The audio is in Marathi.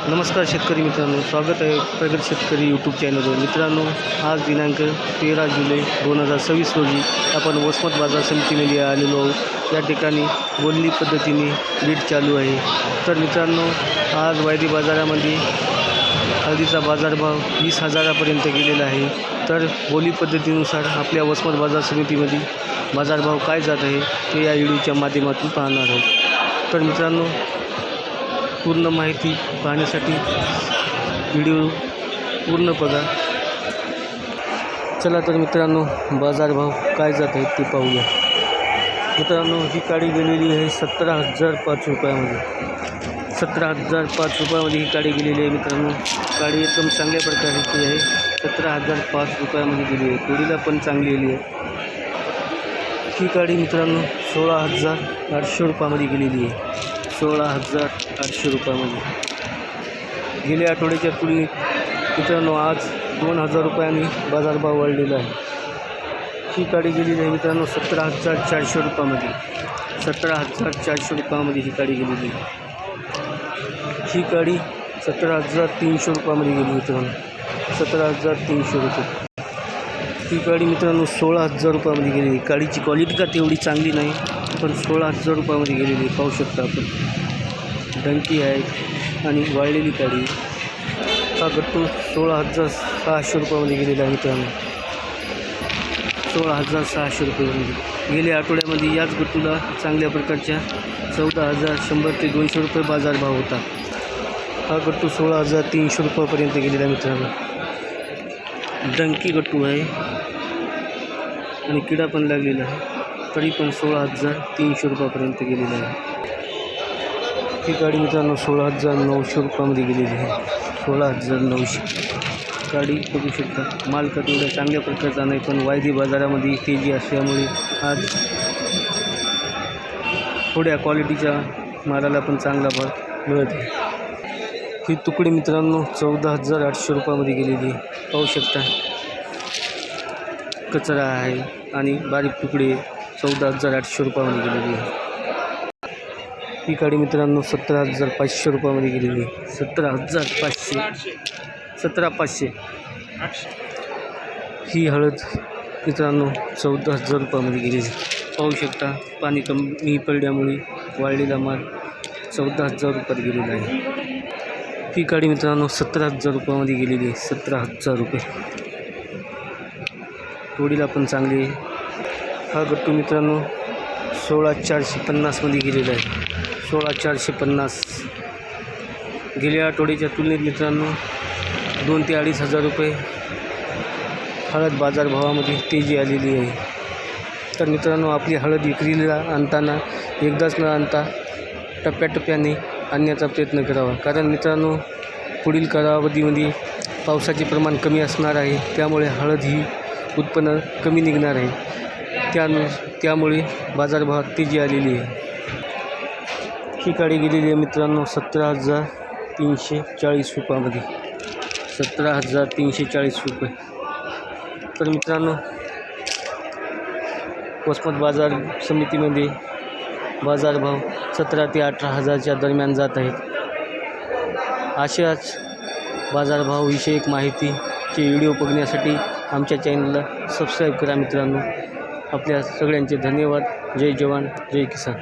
नमस्कार शेतकरी मित्रांनो, स्वागत आहे प्रगत शेतकरी यूट्यूब चॅनलवर. मित्रांनो, आज दिनांक 13 जुलै 2026 रोजी आपण वसमत बाजार समितीमध्ये आलेलो आहोत. या ठिकाणी बोलणी पद्धतीने बीट चालू आहे. तर मित्रांनो, आज वायदी बाजारामध्ये हळदीचा बाजारभाव 20,000पर्यंत गेलेला आहे. तर बोली पद्धतीनुसार आपल्या वसमत बाजार समितीमध्ये बाजारभाव काय जात आहे ते या व्हिडिओच्या माध्यमातून पाहणार आहोत. तर मित्रांनो, पूर्ण माहिती पाहण्यासाठी व्हिडिओ पूर्ण बघा. चला तर मित्रांनो, बाजारभाव काय जात आहेत ते पाहूया. मित्रांनो, ही काडी गेलेली आहे 17,005 रुपयामध्ये. 17,005 रुपयामध्ये ही काडी गेलेली आहे. मित्रांनो, काडी एकदम चांगल्या प्रकारची आहे. 17,005 रुपयामध्ये गेली आहे. तोडीला पण चांगली गेली आहे. ही काडी मित्रांनो 16,800 रुपयामध्ये गेलेली आहे. 16,800 रुपयामध्ये. गेल्या आठवड्याच्या तुलनेत मित्रांनो आज 2,000 रुपयांनी बाजारभाव वाढलेला आहे. ही काडी गेलेली आहे मित्रांनो 17,400 रुपयामध्ये. 17,400 रुपयामध्ये ही काडी गेलेली आहे. ही काडी 17,300 रुपयामध्ये गेली मित्रांनो. 17,300 रुपये. ही काडी मित्रांनो 16,000 रुपयामध्ये गेलेली. काडीची क्वालिटी का तेवढी चांगली नाही, पण 16,000 रुपयामध्ये गेलेली पाहू शकता आपण. डंकी आहे आणि वाळलेली काडी. हा गट्टू 16,600 रुपयामध्ये गेलेला आहे मित्रांनो. 16,600 रुपयामध्ये. गेल्या आठवड्यामध्ये याच गट्टूला चांगल्या प्रकारच्या 14,100 ते 200 रुपये बाजारभाव होता. हा गट्टू 16,300 रुपयापर्यंत गेलेला आहे मित्रांनो. डंकी गट्टू आहे आणि किडा पण लागलेला आहे, तरी पण 16,300 रुपयापर्यंत गेलेला आहे. ही गाडी मित्रांनो 16,900 रुपयामध्ये गेलेली आहे. 16,900 गाडी बघू शकता. माल का तेवढ्या चांगल्या प्रकारचा नाही, पण वायदी बाजारामध्ये तेजी असल्यामुळे आज थोड्या क्वालिटीच्या मालाला पण चांगला भाव मिळत आहे. ही तुकडी मित्रांनो 14,800 रुपयामध्ये गेलेली आहे. पाहू शकता. कचरा आहे आणि बारीक तुकडे 14,800 रुपयामध्ये गेलेली आहे. ही काडी मित्रांनो 17,500 रुपयामध्ये गेलेली आहे. 17,500. 17,500. ही हळद मित्रांनो 14,000 रुपयामध्ये गेलेली. पाहू शकता. पाणी कमी पडल्यामुळे वाळलेला माल 14,000 रुपयात गेलेला आहे. ही काडी मित्रांनो 17,000 रुपयामध्ये गेलेली आहे. 17,000 रुपये. तोडीला पण चांगली आहे. हा गट्टू मित्रांनो 16,450मध्ये गेलेला आहे. 16,450. गेल्या आठवड्याच्या तुलनेत मित्रांनो 2,000 ते 2,500 रुपये हळद बाजारभावामध्ये तेजी आलेली आहे. तर मित्रांनो, आपली हळद विक्रीला आणताना एकदाच न आणता टप्प्याटप्प्याने आणण्याचा प्रयत्न करावा. कारण मित्रांनो, पुढील कालावधीमध्ये पावसाचे प्रमाण कमी असणार आहे. त्यामुळे हळद ही उत्पन्न कमी निघणार आहे. त्यामुळे बाजारभावात तेजी आलेली आहे. ही काडी गेलेली आहे मित्रांनो 17,340 रुपयामध्ये. 17,340 रुपये. तर मित्रांनो, वसमत बाजार समितीमध्ये बाजारभाव 17,000 ते 18,000च्या दरम्यान जात आहेत. अशाच बाजारभावविषयक माहितीचे व्हिडिओ बघण्यासाठी आमच्या चॅनलला सबस्क्राईब करा मित्रांनो. आपल्या सगळ्यांचे धन्यवाद. जय जवान, जय किसान.